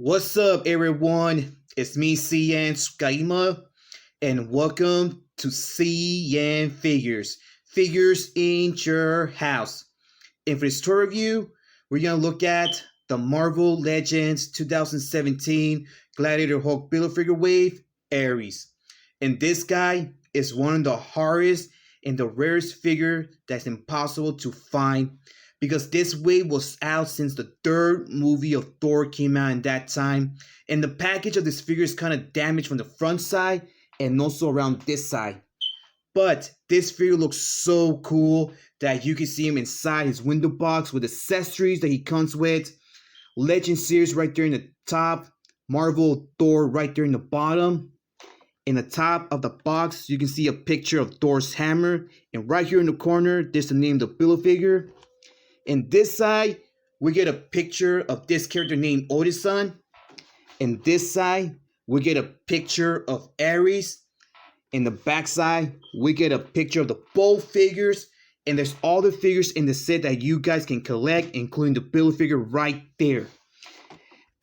What's up, everyone? It's me, CN.TSUKAIMA, and welcome to CN.Figures, Figures in Your House. And for this tour review, we're going to look at the Marvel Legends 2017 Gladiator Hulk Build-A-Figure Wave Ares. And this guy is one of the hardest and the rarest figure that's impossible to find, because this wave was out since the third movie of Thor came out in that time, and the package of this figure is kind of damaged from the front side and also around this side. But this figure looks so cool that you can see him inside his window box with accessories that he comes with. Legend series right there in the top, Marvel Thor right there in the bottom. In the top of the box, you can see a picture of Thor's hammer, and right here in the corner, there's the name of the Build-A-Figure. In this side, we get a picture of this character named Odinson. In this side, we get a picture of Ares. In the back side, we get a picture of the both figures. And there's all the figures in the set that you guys can collect, including the Build-A-Figure right there.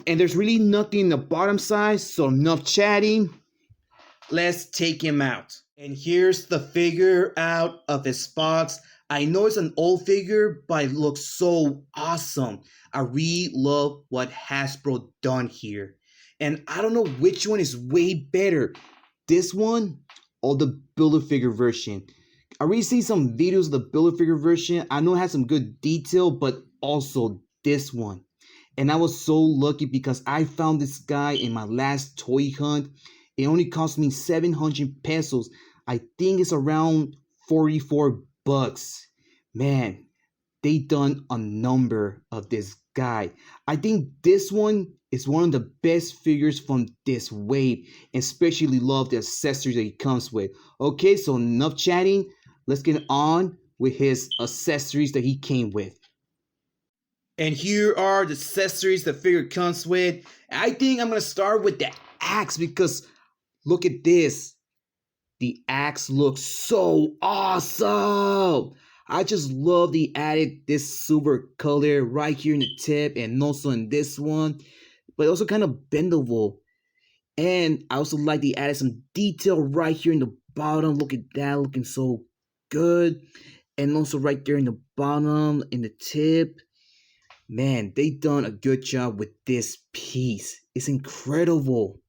And there's really nothing in the bottom side, so enough chatting. Let's take him out. And here's the figure out of his box. I know it's an old figure, but it looks so awesome. I really love what Hasbro done here. And I don't know which one is way better, this one or the Build-A-Figure version. I already seen some videos of the Build-A-Figure version. I know it has some good detail, but also this one. And I was so lucky because I found this guy in my last toy hunt. It only cost me 700 pesos. I think it's around 44 bucks. Man, they done a number of this guy. I think this one is one of the best figures from this wave, and especially love the accessories that he comes with. Okay, so enough chatting. Let's get on with his accessories that he came with. And here are the accessories the figure comes with. I think I'm going to start with the axe because look at this. The axe looks so awesome. I just love the added this silver color right here in the tip and also in this one. But also kind of bendable. And I also like the added some detail right here in the bottom. Look at that, looking so good. And also right there in the bottom, in the tip. Man, they done a good job with this piece. It's incredible.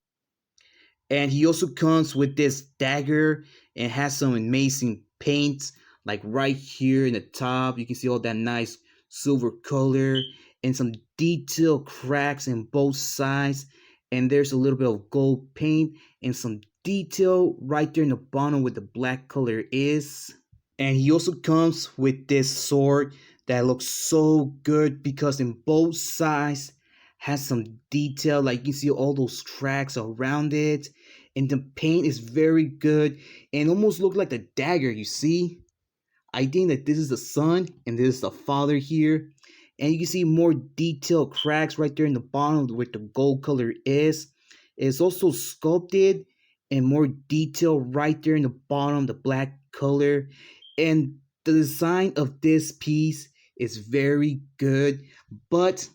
And he also comes with this dagger and has some amazing paints, like right here in the top. You can see all that nice silver color and some detailed cracks in both sides. And there's a little bit of gold paint and some detail right there in the bottom where the black color is. And he also comes with this sword that looks so good because in both sides has some detail, like you can see all those cracks around it, and the paint is very good and almost look like the dagger. You see, I think that this is the son and this is the father here, and you can see more detailed cracks right there in the bottom where the gold color is. It's also sculpted and more detail right there in the bottom, the black color. And the design of this piece is very good, but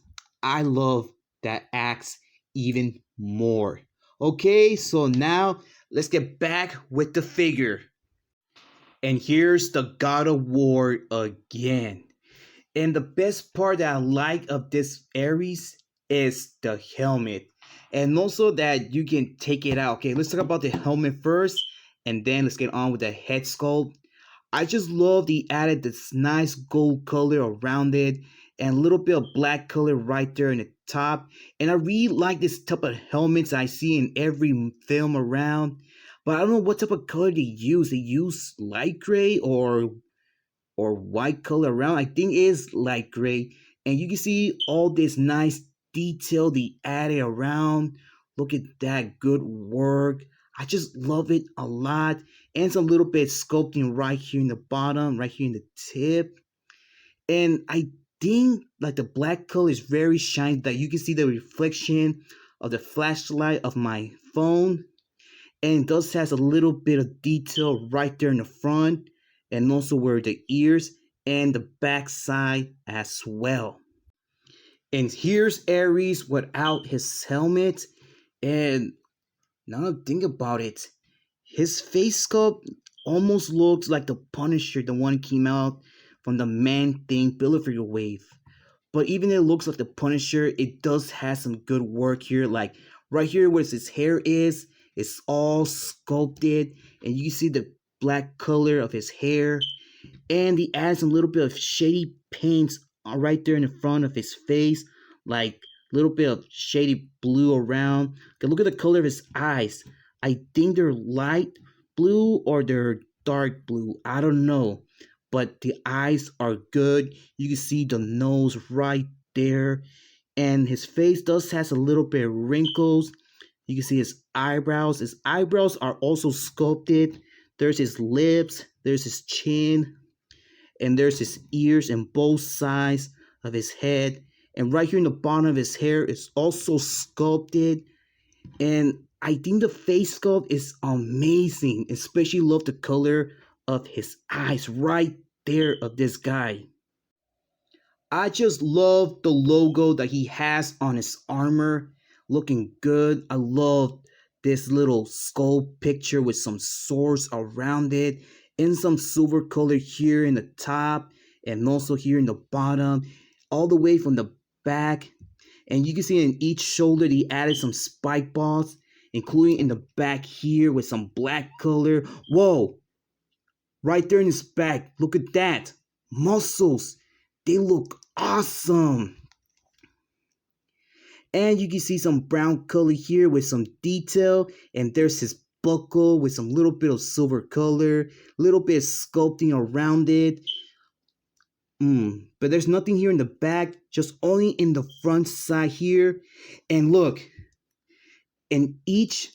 I love that axe even more. Okay, so now let's get back with the figure. And here's the God of War again. And the best part that I like of this Ares is the helmet. And also that you can take it out. Okay, let's talk about the helmet first, and then let's get on with the head sculpt. I just love the added this nice gold color around it and a little bit of black color right there in the top. And I really like this type of helmets I see in every film around. But I don't know what type of color they use. They use light gray or white color around. I think it is light gray. And you can see all this nice detail they added around. Look at that good work. I just love it a lot. And some little bit sculpting right here in the bottom, right here in the tip. And I think like the black color is very shiny, that you can see the reflection of the flashlight of my phone. And it does has a little bit of detail right there in the front, and also where the ears and the back side as well. And here's Ares without his helmet. And now that I think about it, his face sculpt almost looks like the Punisher, the one came out from the Man Thing Figure wave. But even though it looks like the Punisher, it does have some good work here. Like right here where his hair is, it's all sculpted. And you see the black color of his hair. And he adds a little bit of shady paints right there in the front of his face, like a little bit of shady blue around. Okay, look at the color of his eyes. I think they're light blue or they're dark blue. I don't know, but the eyes are good. You can see the nose right there, and his face does has a little bit of wrinkles. You can see his eyebrows. His eyebrows are also sculpted. There's his lips. There's his chin, and there's his ears and both sides of his head. And right here in the bottom of his hair is also sculpted. And I think the face sculpt is amazing. Especially love the color of his eyes right there of this guy. I just love the logo that he has on his armor. Looking good. I love this little skull picture with some swords around it and some silver color here in the top and also here in the bottom, all the way from the back. And you can see in each shoulder he added some spike balls, including in the back here with some black color. Whoa, right there in his back, look at that, muscles, they look awesome. And you can see some brown color here with some detail, and there's his buckle with some little bit of silver color, little bit of sculpting around it. But there's nothing here in the back, just only in the front side here. And look, in each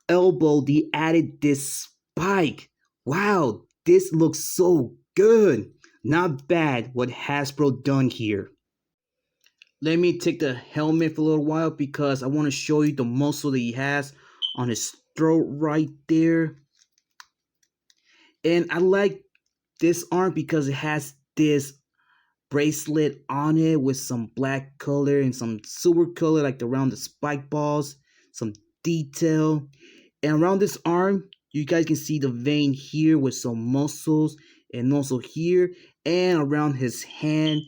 elbow they added this spike. Wow, this looks so good. Not bad what Hasbro done here. Let me take the helmet for a little while because I want to show you the muscle that he has on his throat right there. And I like this arm because it has this bracelet on it with some black color and some silver color like around the spike balls, some detail. And around this arm, you guys can see the vein here with some muscles, and also here and around his hand.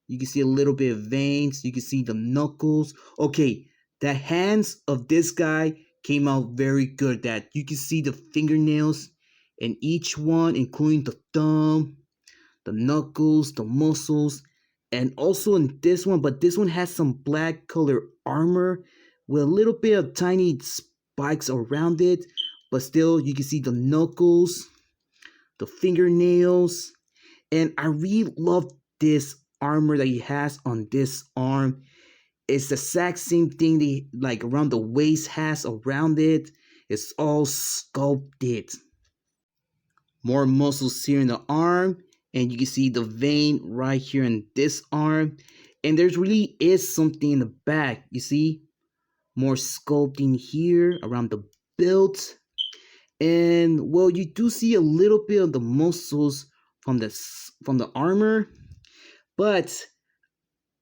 You can see a little bit of veins. You can see the knuckles. Okay, the hands of this guy came out very good. That you can see the fingernails in each one, including the thumb, the knuckles, the muscles, and also in this one. But this one has some black color armor with a little bit of tiny spikes around it. But still, you can see the knuckles, the fingernails, and I really love this armor that he has on this arm. It's the exact same thing that like around the waist has around it. It's all sculpted. More muscles here in the arm, and you can see the vein right here in this arm. And there's really is something in the back. You see more sculpting here around the belt. And well, you do see a little bit of the muscles from the armor, but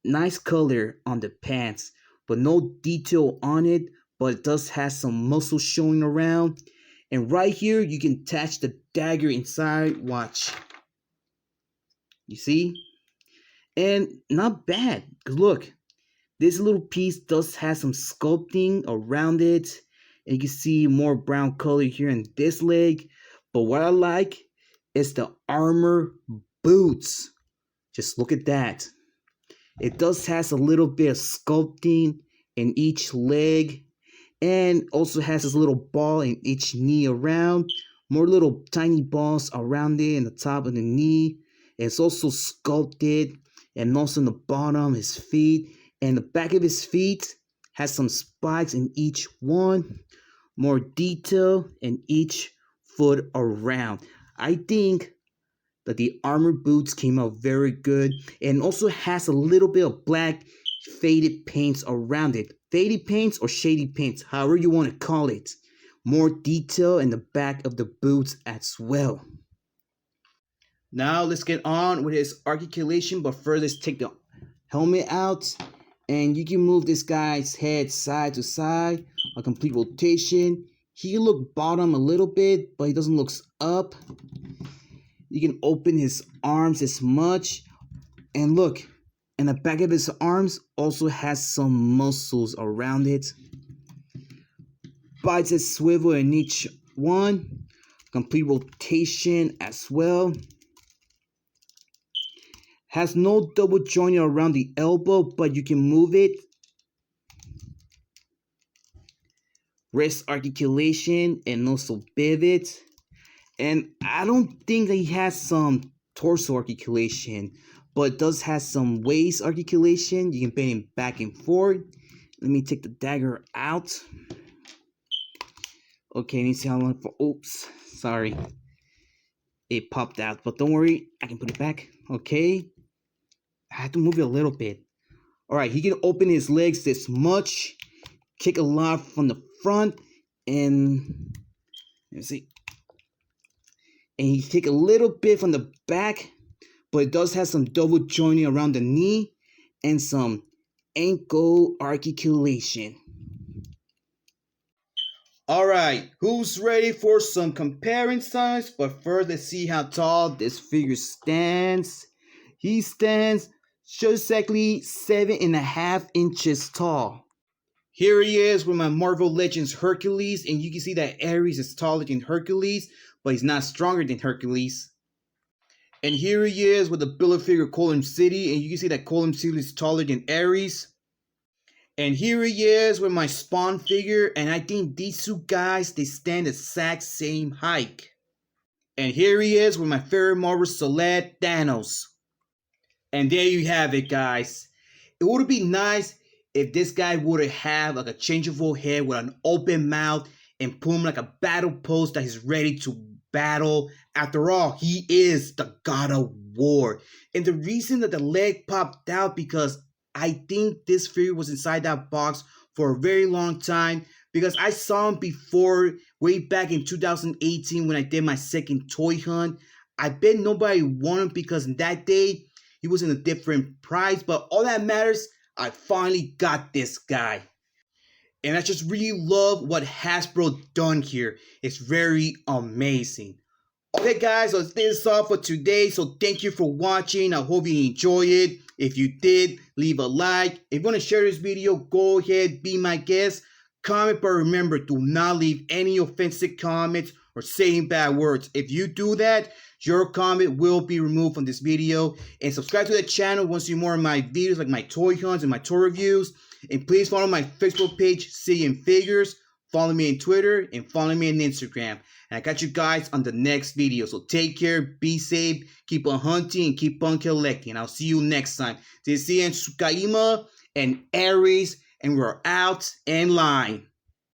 nice color on the pants, but no detail on it, but it does have some muscle showing around. And right here you can attach the dagger inside. Watch, you see, and not bad, because look, this little piece does have some sculpting around it, and you can see more brown color here in this leg. But what I like is the armor boots. Just look at that. It does has a little bit of sculpting in each leg, and also has this little ball in each knee around. More little tiny balls around it in the top of the knee. It's also sculpted, and also in the bottom, his feet. And the back of his feet has some spikes in each one. More detail in each foot around. I think that the armor boots came out very good, and also has a little bit of black faded paints around it. Faded paints or shady paints, however you want to call it. More detail in the back of the boots as well. Now let's get on with his articulation, but first let's take the helmet out. And you can move this guy's head side to side, a complete rotation. He can look bottom a little bit, but he doesn't look up. You can open his arms as much. And look, and the back of his arms also has some muscles around it. Biceps swivel in each one. Complete rotation as well. Has no double joint around the elbow, but you can move it. Wrist articulation and also pivot. And I don't think that he has some torso articulation, but it does have some waist articulation. You can bend him back and forth. Let me take the dagger out. Okay, let me see how long for. Oops, sorry. It popped out, but don't worry, I can put it back. Okay. I had to move it a little bit. Alright, he can open his legs this much. Kick a lot from the front. And let's see. And he kick a little bit from the back. But it does have some double jointing around the knee. And some ankle articulation. Alright, who's ready for some comparisons? But first, let's see how tall this figure stands. He stands just exactly 7.5 inches tall. Here he is with my Marvel Legends Hercules, and you can see that Ares is taller than Hercules, but he's not stronger than Hercules. And here he is with the Build-A-Figure Column City, and you can see that Column City is taller than Ares. And here he is with my Spawn figure, and I think these two guys, they stand the exact same height. And here he is with my favorite Marvel celeb, Thanos. And there you have it, guys. It would be nice if this guy would have like a changeable head with an open mouth and put him like a battle pose that he's ready to battle. After all, he is the God of War. And the reason that the leg popped out because I think this figure was inside that box for a very long time because I saw him before way back in 2018 when I did my second toy hunt. I bet nobody wanted him because that day he was in a different price, but all that matters, I finally got this guy. And I just really love what Hasbro done here. It's very amazing. Okay guys, so this is all for today. So thank you for watching. I hope you enjoy it. If you did, leave a like. If you want to share this video, go ahead, be my guest. Comment, but remember, do not leave any offensive comments or saying bad words. If you do that, your comment will be removed from this video. And subscribe to the channel once you see more of my videos like my toy hunts and my toy reviews. And please follow my Facebook page, CN.Figures. Follow me on Twitter and follow me on Instagram. And I got you guys on the next video. So take care, be safe, keep on hunting, and keep on collecting. I'll see you next time. This is CN.TSUKAIMA and Ares, and we're out in line.